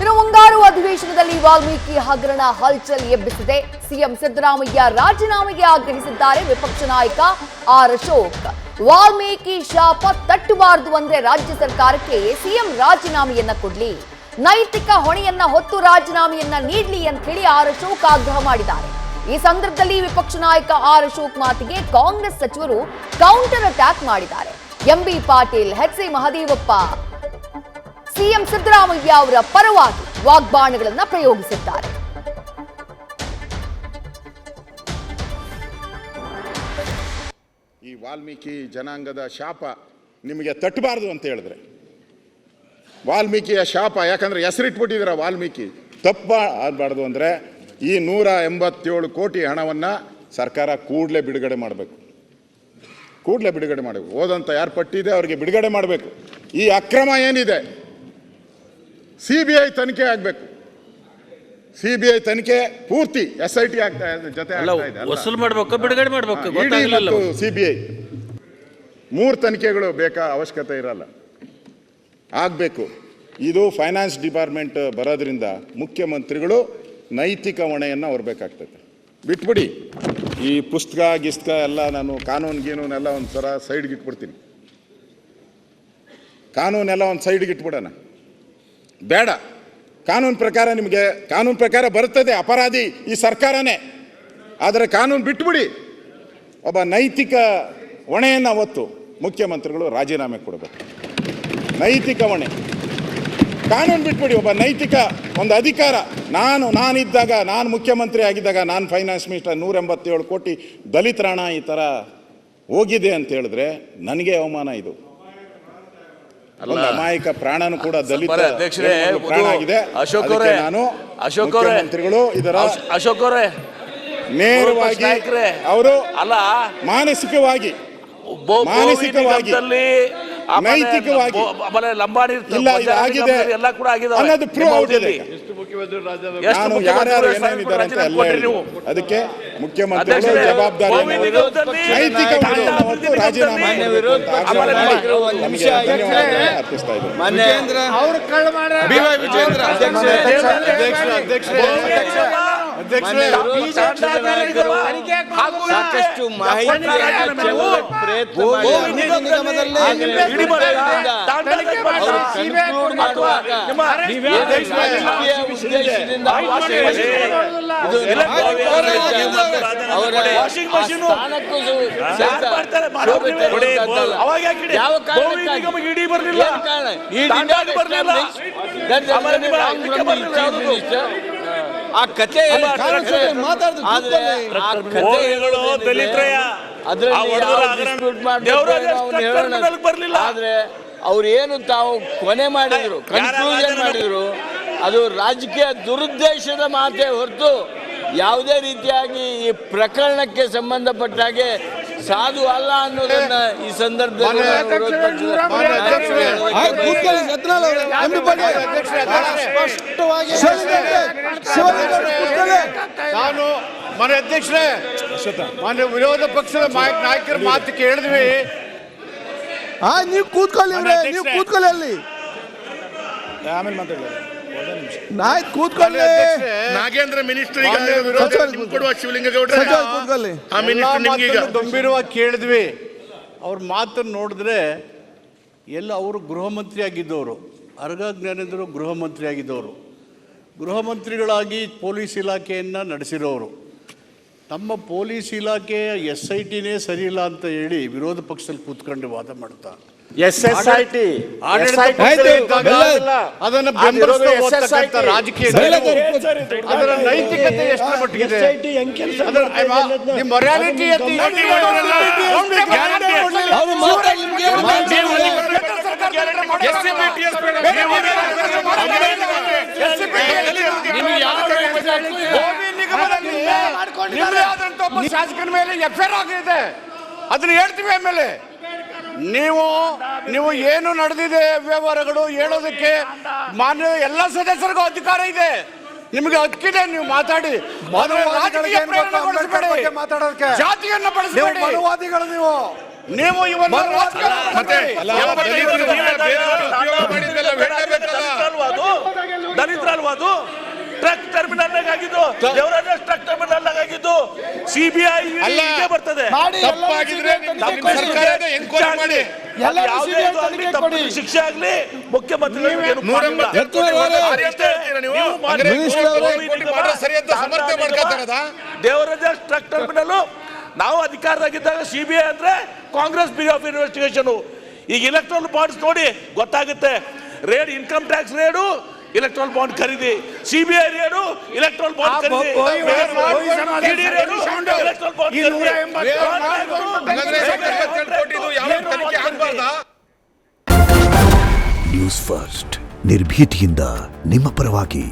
ಇನ್ನು ಮುಂಗಾರು ಅಧಿವೇಶನದಲ್ಲಿ ವಾಲ್ಮೀಕಿ ಹಗರಣ ಹಲ್ಚಲ್ ಎಬ್ಬಿಸಿದೆ. ಸಿಎಂ ಸಿದ್ದರಾಮಯ್ಯ ರಾಜೀನಾಮೆಗೆ ಆಗ್ರಹಿಸಿದ್ದಾರೆ ವಿಪಕ್ಷ ನಾಯಕ ಆರ್ ಅಶೋಕ್. ವಾಲ್ಮೀಕಿ ಶಾಪ ತಟ್ಟಬಾರದು ಅಂದ್ರೆ ರಾಜ್ಯ ಸರ್ಕಾರಕ್ಕೆ ಸಿಎಂ ರಾಜೀನಾಮೆಯನ್ನ ಕೊಡ್ಲಿ, ನೈತಿಕ ಹೊಣೆಯನ್ನ ಹೊತ್ತು ರಾಜೀನಾಮೆಯನ್ನ ನೀಡಲಿ ಅಂತ ಹೇಳಿ ಆರ್ ಅಶೋಕ್ ಆಗ್ರಹ ಮಾಡಿದ್ದಾರೆ. ಈ ಸಂದರ್ಭದಲ್ಲಿ ವಿಪಕ್ಷ ನಾಯಕ ಆರ್ ಅಶೋಕ್ ಮಾತಿಗೆ ಕಾಂಗ್ರೆಸ್ ಸಚಿವರು ಕೌಂಟರ್ ಅಟ್ಯಾಕ್ ಮಾಡಿದ್ದಾರೆ. ಎಂಬಿ ಪಾಟೀಲ್, ಎಚ್.ಸಿ. ಮಹದೇವಪ್ಪ ಸಿಎಂ ಸಿದ್ದರಾಮಯ್ಯ ಅವರ ಪರವಾಗಿ ವಾಗ್ಬಾಣಗಳನ್ನು ಪ್ರಯೋಗಿಸಿದ್ದಾರೆ. ಈ ವಾಲ್ಮೀಕಿ ಜನಾಂಗದ ಶಾಪ ನಿಮಗೆ ತಟ್ಟಬಾರದು ಅಂತ ಹೇಳಿದ್ರೆ, ವಾಲ್ಮೀಕಿಯ ಶಾಪ ಯಾಕಂದ್ರೆ ಹೆಸರಿಟ್ಬಿಟ್ಟಿದ್ದೀರ ವಾಲ್ಮೀಕಿ, ತಪ್ಪ ಆಗಬಾರ್ದು ಅಂದರೆ ಈ 187 ಕೋಟಿ ಹಣವನ್ನು ಸರ್ಕಾರ ಕೂಡಲೇ ಬಿಡುಗಡೆ ಮಾಡಬೇಕು. ಕೂಡಲೇ ಬಿಡುಗಡೆ ಮಾಡಬೇಕು. ಓದಂತ ಯಾರು ಪಟ್ಟಿದೆ ಅವ್ರಿಗೆ ಬಿಡುಗಡೆ ಮಾಡಬೇಕು. ಈ ಅಕ್ರಮ ಏನಿದೆ CBI ತನಿಖೆ ಆಗಬೇಕು. CBI ತನಿಖೆ ಪೂರ್ತಿ SIT ಆಗ್ತಾ ಇದೆ, ಜೊತೆ ವಸೂಲು ಮಾಡಬೇಕು, ಬಿಡುಗಡೆ ಮಾಡಬೇಕು. CBI 3 ತನಿಖೆಗಳು ಬೇಕಾ ಅವಶ್ಯಕತೆ ಇರಲ್ಲ, ಆಗಬೇಕು. ಇದು ಫೈನಾನ್ಸ್ ಡಿಪಾರ್ಟ್ಮೆಂಟ್ ಬರೋದ್ರಿಂದ ಮುಖ್ಯಮಂತ್ರಿಗಳು ನೈತಿಕ ಹೊಣೆಯನ್ನು ಹೊರಬೇಕಾಗ್ತದೆ. ಬಿಟ್ಬಿಡಿ ಈ ಪುಸ್ತಕ ಎಲ್ಲ, ನಾನು ಕಾನೂನೆಲ್ಲ ಒಂಥರ ಸೈಡ್ಗೆ ಇಟ್ಬಿಡ್ತೀನಿ. ಕಾನೂನೆಲ್ಲ ಒಂದು ಸೈಡ್ಗೆ ಇಟ್ಬಿಡೋಣ, ಬೇಡ. ಕಾನೂನು ಪ್ರಕಾರ ಬರ್ತದೆ, ಅಪರಾಧಿ ಈ ಸರ್ಕಾರನೇ. ಆದರೆ ಕಾನೂನು ಬಿಟ್ಬಿಡಿ, ಒಬ್ಬ ನೈತಿಕ ಹೊಣೆಯನ್ನು ಹೊತ್ತು ಮುಖ್ಯಮಂತ್ರಿಗಳು ರಾಜೀನಾಮೆ ಕೊಡಬೇಕು. ನೈತಿಕ ಹೊಣೆ, ಕಾನೂನು ಬಿಟ್ಬಿಡಿ. ಒಬ್ಬ ನೈತಿಕ ಒಂದು ಅಧಿಕಾರ, ನಾನಿದ್ದಾಗ, ನಾನು ಮುಖ್ಯಮಂತ್ರಿ ಆಗಿದ್ದಾಗ, ನಾನು ಫೈನಾನ್ಸ್ ಮಿನಿಸ್ಟರ್, 187 ಕೋಟಿ ದಲಿತರ ಹಣ ಈ ಥರ ಹೋಗಿದೆ ಅಂತ ಹೇಳಿದ್ರೆ ನನಗೆ ಅವಮಾನ. ಇದು ಒಂದು ಅಮಾಯಕ ಪ್ರಾಣನು ಕೂಡ ದಲಿತ ಪ್ರಾಣ ಆಗಿದೆ. ನಾನು ಮುಖ್ಯಮಂತ್ರಿಗಳು ಇದರ ನೇರವಾಗಿ ಅವರು ಮಾನಸಿಕವಾಗಿ ನೈತಿಕವಾಗಿ ಇಲ್ಲ ಇದಾಗಿದೆ ಅನ್ನೋದು ಪ್ರೂವ್ ಆಗಿದೆ. ನಾನು ಯಾರ್ಯಾರು ಏನೇನಿದ್ದಾರೆ ಅಂತ ಎಲ್ಲ ಅದಕ್ಕೆ ಮುಖ್ಯಮಂತ್ರಿಗಳು ಜವಾಬ್ದಾರಿಯನ್ನು ನೈತಿಕ ರಾಜೀನಾಮೆ ಅರ್ಪಿಸ್ತಾ ಸಾಕಷ್ಟು ಮಾಹಿತಿ ಆ ಕಥೆ ಆದ್ರೆ ಅವ್ರು ಏನು ತಾವು ಕೊನೆ ಮಾಡಿದ್ರು, ಕನ್ಕ್ಲೂಷನ್ ಮಾಡಿದ್ರು, ಅದು ರಾಜಕೀಯ ದುರುದ್ದೇಶದ ಮಾತೇ ಹೊರತು ಯಾವುದೇ ರೀತಿಯಾಗಿ ಈ ಪ್ರಕರಣಕ್ಕೆ ಸಂಬಂಧಪಟ್ಟ ಹಾಗೆ ಸಾಧು ಅಲ್ಲ ಅನ್ನೋದನ್ನ ಈ ಸಂದರ್ಭದಲ್ಲಿ ನಾನು ಮನೆ ಅಧ್ಯಕ್ಷರೇ, ಮಾನ್ಯ ವಿರೋಧ ಪಕ್ಷದ ನಾಯಕರ ಮಾತು ಕೇಳಿದ್ವಿ. ನೀವು ಕೂತ್ಕೊಳ್ಳಿ, ನೀವು ಕೂತ್ಕೊಳ್ಳಿ, ಅಲ್ಲಿ ಆಮೇಲೆ ಮಾತಾಡೋದು. ಕೂತ್ಕೊಳ್ಳಿ. ನಾಗೇಂದ್ರ ಮಿನಿಸ್ಟರ್ ಕೊಡುವ ಶಿವಲಿಂಗೇಗೌಡ ಗಂಭೀರವಾಗಿ ಕೇಳಿದ್ವಿ. ಅವ್ರ ಮಾತನ್ನು ನೋಡಿದ್ರೆ ಎಲ್ಲ ಅವರು ಗೃಹ ಮಂತ್ರಿ ಆಗಿದ್ದವರು, ಅರ್ಗ ಜ್ಞಾನೇಂದ್ರ ಗೃಹ ಮಂತ್ರಿ ಆಗಿದ್ದವರು, ಗೃಹ ಮಂತ್ರಿಗಳಾಗಿ ಪೊಲೀಸ್ ಇಲಾಖೆಯನ್ನು ನಡೆಸಿರೋರು. ನಮ್ಮ ಪೊಲೀಸ್ ಇಲಾಖೆಯ SITನೇ ಸರಿ ಇಲ್ಲ ಅಂತ ಹೇಳಿ ವಿರೋಧ ಪಕ್ಷದಲ್ಲಿ ಕೂತ್ಕೊಂಡು ವಾದ ಮಾಡ್ತಾ ಅದನ್ನು ಬೆಂಬಲಿಸತಕ್ಕಂಥ ರಾಜಕೀಯ ಅದರ ನೈತಿಕತೆ ಎಷ್ಟು ಮಟ್ಟಿಗಿದೆ? ಶಾಸಕರ ಮೇಲೆ FIR ಆಗಿದೆ, ಅದನ್ನ ಹೇಳ್ತೀವಿ. ಆಮೇಲೆ ನೀವು ಏನು ನಡೆದಿದೆ ವ್ಯವಹಾರಗಳು ಹೇಳೋದಕ್ಕೆ ಮಾನ್ಯ ಎಲ್ಲ ಸದಸ್ಯರಿಗೂ ಅಧಿಕಾರ ಇದೆ, ನಿಮಗೆ ಹಕ್ಕಿದೆ. ನೀವು ಮಾತಾಡಿ, ಜಾತಿಯನ್ನು ಬಳಸಬೇಡಿ. ಮನುವಾದಿಗಳು ನೀವು ಇವನ್ನ ದಲಿತರ ಅದು ಟ್ರಕ್ ಟರ್ಮಿನಲ್ ಆಗಿದ್ದು, ದೇವರಾಜ ಟ್ರಕ್ ಟರ್ಮಿನಲ್ ಆಗಿದ್ದು, ಸಿಬಿಐ ಬರ್ತದೆ. ತಪ್ಪಾಗಿದ್ರೆ ನಿಮ್ಮ ಸರ್ಕಾರದ ಎಂಕ್ವೈರಿ ಮಾಡಿ. ಶಿಕ್ಷೆ ಆಗ್ಲಿ ಮುಖ್ಯಮಂತ್ರಿಗಳು ದೇವರಾಜ ಟ್ರಕ್ ಟರ್ಮಿನಲ್ ನಾವು ಅಧಿಕಾರದಾಗಿದ್ದಾಗ ಸಿಬಿಐ ಅಂದ್ರೆ ಕಾಂಗ್ರೆಸ್ ಬ್ಯೂರೋ ಆಫ್ ಇನ್ವೆಸ್ಟಿಗೇಷನ್. ಈಗ ಇಲೆಕ್ಟ್ರಲ್ ಬಾಂಡ್ಸ್ ನೋಡಿ ಗೊತ್ತಾಗುತ್ತೆ. Raid income tax raid, electoral bond ಖರೀದಿ, ಸಿಬಿಐ ರೇಡು, ಇಲೆಕ್ಟ್ರಲ್ ಬಾಂಡ್ ಖರೀದಿ, ಇಲೆಕ್ಟ್ರಲ್ ಬಾಂಡ್ ನ್ಯೂಸ್ ಫಸ್ಟ್ ನಿರ್ಭೀತಿಯಿಂದ ನಿಮ್ಮ ಪರವಾಗಿ.